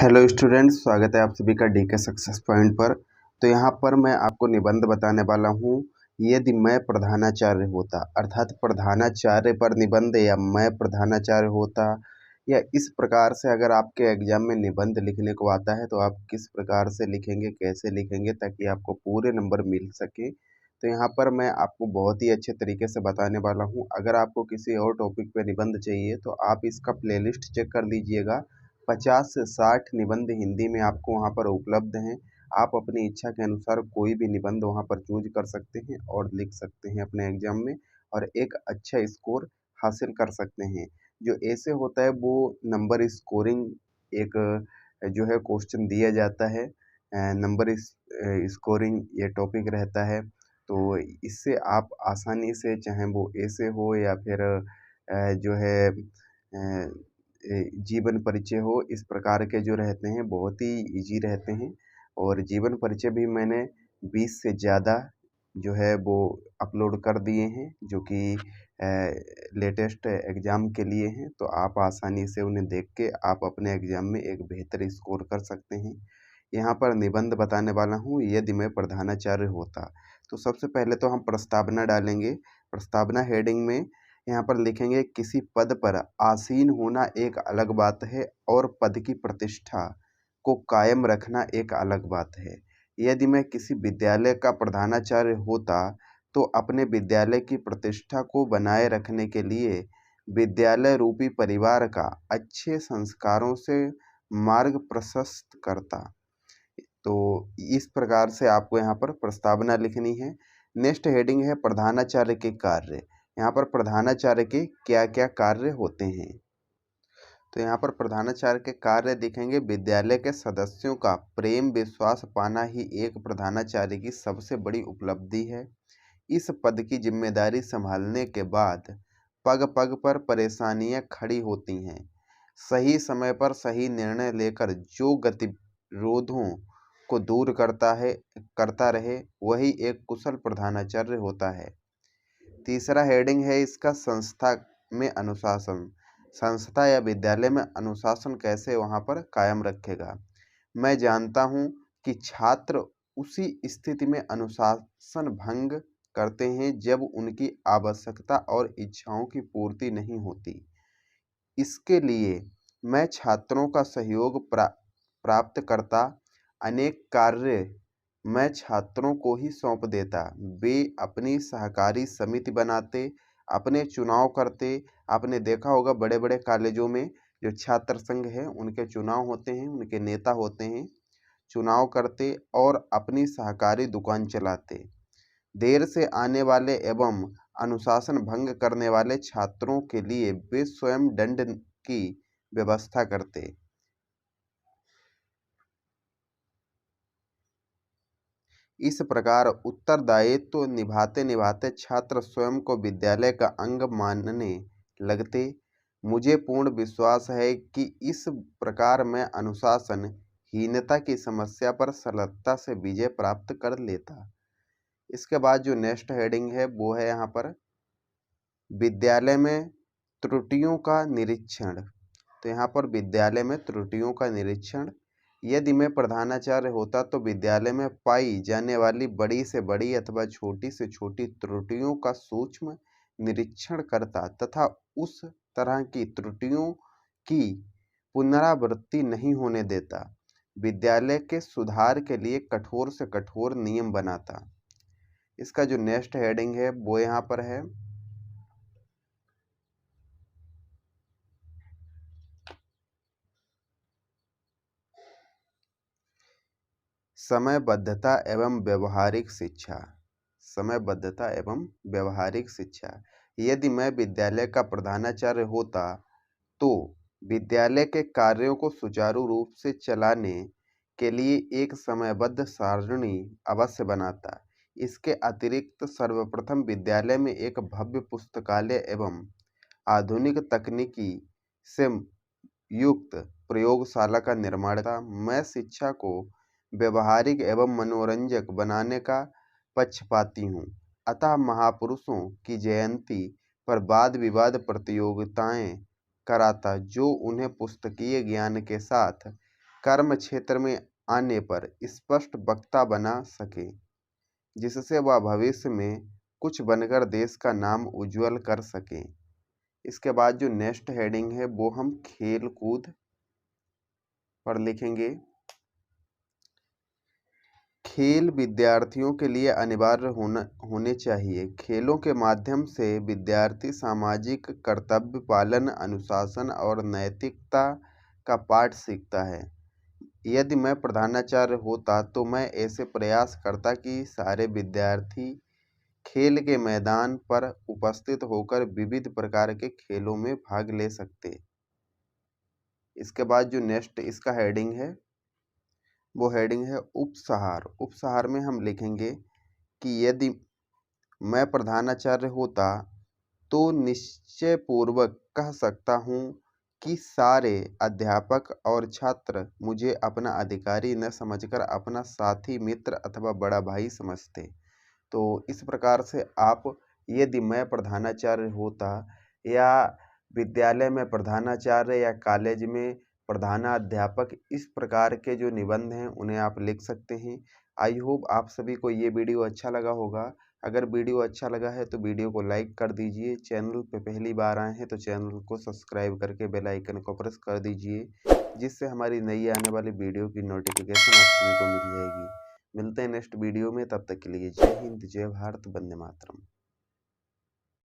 Hello students, स्वागत है आप सभी का डीके सक्सेस पॉइंट पर। तो यहाँ पर मैं आपको निबंध बताने वाला हूँ। यदि मैं प्रधानाचार्य होता, अर्थात प्रधानाचार्य पर निबंध या मैं प्रधानाचार्य होता, या इस प्रकार से अगर आपके एग्जाम में निबंध लिखने को आता है तो आप किस प्रकार से लिखेंगे, कैसे लिखेंगे ताकि आपको पूरे नंबर मिल सके। तो यहाँ पर मैं आपको बहुत ही अच्छे तरीके से बताने वाला हूँ। अगर आपको किसी और टॉपिक पर निबंध चाहिए तो आप इसका प्लेलिस्ट चेक कर लीजिएगा। 50 से 60 निबंध हिंदी में आपको वहाँ पर उपलब्ध हैं। आप अपनी इच्छा के अनुसार कोई भी निबंध वहाँ पर चूज कर सकते हैं और लिख सकते हैं अपने एग्जाम में, और एक अच्छा स्कोर हासिल कर सकते हैं। जो ऐसे होता है वो नंबर स्कोरिंग एक जो है क्वेश्चन दिया जाता है, नंबर स्कोरिंग ये टॉपिक रहता है। तो इससे आप आसानी से, चाहे वो ऐसे हो या फिर जो है जीवन परिचय हो, इस प्रकार के जो रहते हैं बहुत ही इजी रहते हैं। और जीवन परिचय भी मैंने 20 से ज़्यादा जो है वो अपलोड कर दिए हैं, जो कि लेटेस्ट एग्ज़ाम के लिए हैं। तो आप आसानी से उन्हें देख के आप अपने एग्ज़ाम में एक बेहतर स्कोर कर सकते हैं। यहाँ पर निबंध बताने वाला हूँ, यदि मैं प्रधानाचार्य होता। तो सबसे पहले तो हम प्रस्तावना डालेंगे। प्रस्तावना हेडिंग में यहाँ पर लिखेंगे, किसी पद पर आसीन होना एक अलग बात है और पद की प्रतिष्ठा को कायम रखना एक अलग बात है। यदि मैं किसी विद्यालय का प्रधानाचार्य होता तो अपने विद्यालय की प्रतिष्ठा को बनाए रखने के लिए विद्यालय रूपी परिवार का अच्छे संस्कारों से मार्ग प्रशस्त करता। तो इस प्रकार से आपको यहाँ पर प्रस्तावना लिखनी है। नेक्स्ट हेडिंग है प्रधानाचार्य के कार्य। यहाँ पर प्रधानाचार्य के क्या क्या कार्य होते हैं। तो यहाँ पर प्रधानाचार्य के कार्य दिखेंगे, विद्यालय के सदस्यों का प्रेम विश्वास पाना ही एक प्रधानाचार्य की सबसे बड़ी उपलब्धि है। इस पद की जिम्मेदारी संभालने के बाद पग पग पर परेशानियां खड़ी होती हैं। सही समय पर सही निर्णय लेकर जो गतिरोधों को दूर करता रहे, वही एक कुशल प्रधानाचार्य होता है। तीसरा हेडिंग है इसका, संस्था में अनुशासन। संस्था या विद्यालय में अनुशासन कैसे वहाँ पर कायम रखेगा। मैं जानता हूँ कि छात्र उसी स्थिति में अनुशासन भंग करते हैं जब उनकी आवश्यकता और इच्छाओं की पूर्ति नहीं होती। इसके लिए मैं छात्रों का सहयोग प्राप्त करता। अनेक कार्य मैं छात्रों को ही सौंप देता। वे अपनी सहकारी समिति बनाते, अपने चुनाव करते। आपने देखा होगा बड़े बड़े कॉलेजों में जो छात्र संघ है उनके चुनाव होते हैं, उनके नेता होते हैं, चुनाव करते और अपनी सहकारी दुकान चलाते। देर से आने वाले एवं अनुशासन भंग करने वाले छात्रों के लिए वे स्वयं दंड की व्यवस्था करते। इस प्रकार उत्तरदायित्व निभाते निभाते छात्र स्वयं को विद्यालय का अंग मानने लगते। मुझे पूर्ण विश्वास है कि इस प्रकार मैं अनुशासनहीनता की समस्या पर सरलता से विजय प्राप्त कर लेता। इसके बाद जो नेक्स्ट हेडिंग है वो है यहाँ पर विद्यालय में त्रुटियों का निरीक्षण। तो यहाँ पर विद्यालय में त्रुटियों का निरीक्षण। यदि मैं प्रधानाचार्य होता तो विद्यालय में पाई जाने वाली बड़ी से बड़ी अथवा छोटी से छोटी त्रुटियों का सूक्ष्म निरीक्षण करता तथा उस तरह की त्रुटियों की पुनरावृत्ति नहीं होने देता। विद्यालय के सुधार के लिए कठोर से कठोर नियम बनाता। इसका जो नेक्स्ट हेडिंग है वो यहाँ पर है समयबद्धता एवं व्यवहारिक शिक्षा। समयबद्धता एवं व्यवहारिक शिक्षा। यदि मैं विद्यालय का प्रधानाचार्य होता तो विद्यालय के कार्यों को सुचारू रूप से चलाने के लिए एक समयबद्ध सारणी अवश्य बनाता। इसके अतिरिक्त सर्वप्रथम विद्यालय में एक भव्य पुस्तकालय एवं आधुनिक तकनीकी से युक्त प्रयोगशाला का निर्माण था। मैं शिक्षा को व्यवहारिक एवं मनोरंजक बनाने का पक्षपाती हूँ। अतः महापुरुषों की जयंती पर वाद विवाद प्रतियोगिताएं कराता जो उन्हें पुस्तकीय ज्ञान के साथ कर्म क्षेत्र में आने पर स्पष्ट वक्ता बना सके, जिससे वह भविष्य में कुछ बनकर देश का नाम उज्जवल कर सके। इसके बाद जो नेक्स्ट हेडिंग है वो हम खेल कूद पर लिखेंगे। खेल विद्यार्थियों के लिए अनिवार्य होने चाहिए। खेलों के माध्यम से विद्यार्थी सामाजिक कर्तव्य पालन, अनुशासन और नैतिकता का पाठ सीखता है। यदि मैं प्रधानाचार्य होता तो मैं ऐसे प्रयास करता कि सारे विद्यार्थी खेल के मैदान पर उपस्थित होकर विविध प्रकार के खेलों में भाग ले सकते। इसके बाद जो नेक्स्ट इसका हेडिंग है वो हेडिंग है उपसहार। उपसहार में हम लिखेंगे कि यदि मैं प्रधानाचार्य होता तो निश्चय पूर्वक कह सकता हूँ कि सारे अध्यापक और छात्र मुझे अपना अधिकारी न समझकर अपना साथी, मित्र अथवा बड़ा भाई समझते। तो इस प्रकार से आप, यदि मैं प्रधानाचार्य होता या विद्यालय में प्रधानाचार्य या कॉलेज में प्रधानाध्यापक, इस प्रकार के जो निबंध हैं उन्हें आप लिख सकते हैं। आई होप आप सभी को ये वीडियो अच्छा लगा होगा। अगर वीडियो अच्छा लगा है तो वीडियो को लाइक कर दीजिए। चैनल पे पहली बार आए हैं तो चैनल को सब्सक्राइब करके बेल आइकन को प्रेस कर दीजिए, जिससे हमारी नई आने वाली वीडियो की नोटिफिकेशन आप सभी को मिल जाएगी। मिलते हैं नेक्स्ट वीडियो में, तब तक के लिए जय हिंद, जय भारत, वंदे मातरम।